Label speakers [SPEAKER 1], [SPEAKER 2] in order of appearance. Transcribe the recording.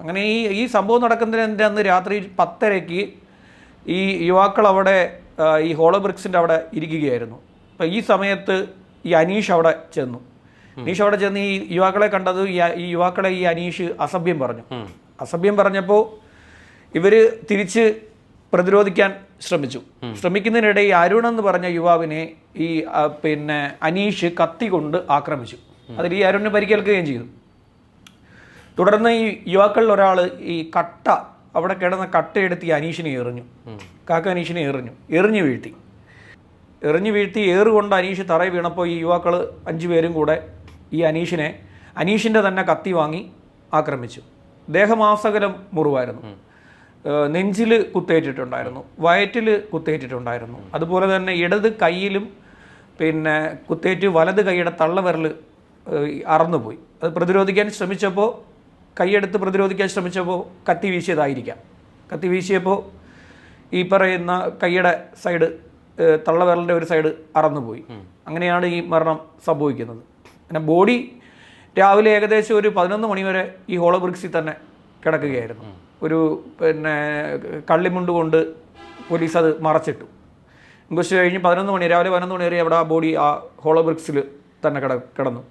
[SPEAKER 1] അങ്ങനെ ഈ സംഭവം നടക്കുന്നതിൻ്റെ അന്ന് രാത്രി 10:30 ഈ യുവാക്കൾ അവിടെ ഈ ഹോളോ ബ്രിക്സിൻ്റെ അവിടെ ഇരിക്കുകയായിരുന്നു. അപ്പോൾ ഈ സമയത്ത് ഈ അനീഷ് അവിടെ ചെന്നു. ഈ യുവാക്കളെ കണ്ടത് ഈ യുവാക്കളെ ഈ അനീഷ് അസഭ്യം പറഞ്ഞു. അസഭ്യം പറഞ്ഞപ്പോൾ ഇവർ തിരിച്ച് പ്രതിരോധിക്കാൻ ശ്രമിക്കുന്നതിനിടെ ഈ അരുൺ എന്ന് പറഞ്ഞ യുവാവിനെ ഈ അനീഷ് കത്തി കൊണ്ട് ആക്രമിച്ചു. അതിൽ ഈ അരുണിന് പരിക്കേൽക്കുകയും ചെയ്തു. തുടർന്ന് ഈ യുവാക്കളിൽ ഒരാൾ ഈ അവിടെ കിടന്ന കട്ടയെടുത്ത് ഈ അനീഷിനെ എറിഞ്ഞു. അനീഷിനെ എറിഞ്ഞു വീഴ്ത്തി ഏറുകൊണ്ട് അനീഷ് തറയിൽ വീണപ്പോൾ ഈ യുവാക്കൾ 5 പേരും കൂടെ ഈ അനീഷിൻ്റെ തന്നെ കത്തി വാങ്ങി ആക്രമിച്ചു. ദേഹമാസകലം മുറിവായിരുന്നു. നെഞ്ചിൽ കുത്തേറ്റിട്ടുണ്ടായിരുന്നു, വയറ്റിൽ കുത്തേറ്റിട്ടുണ്ടായിരുന്നു. അതുപോലെ തന്നെ ഇടത് കൈയിലും കുത്തേറ്റ് വലത് കൈയുടെ തള്ളവിരൽ അറന്നുപോയി. അത് കൈയെടുത്ത് പ്രതിരോധിക്കാൻ ശ്രമിച്ചപ്പോൾ കത്തി വീശിയതായിരിക്കാം. കത്തി വീശിയപ്പോൾ ഈ പറയുന്ന കൈയുടെ സൈഡ്, തള്ളവിരലിൻ്റെ ഒരു സൈഡ് അറന്നുപോയി. അങ്ങനെയാണ് ഈ മരണം സംഭവിക്കുന്നത്. പിന്നെ ബോഡി രാവിലെ ഏകദേശം ഒരു 11 മണി വരെ ഈ ഹോളോ ബ്രിക്സിൽ തന്നെ കിടക്കുകയായിരുന്നു. ഒരു കള്ളിമുണ്ട് കൊണ്ട് പോലീസ് അത് മറച്ചിട്ടു. ഇൻക്വസ്റ്റ് കഴിഞ്ഞ് രാവിലെ 11 മണി വരെ അവിടെ ആ ബോഡി ആ ഹോളോ ബ്രിക്സിൽ തന്നെ കിടന്നു.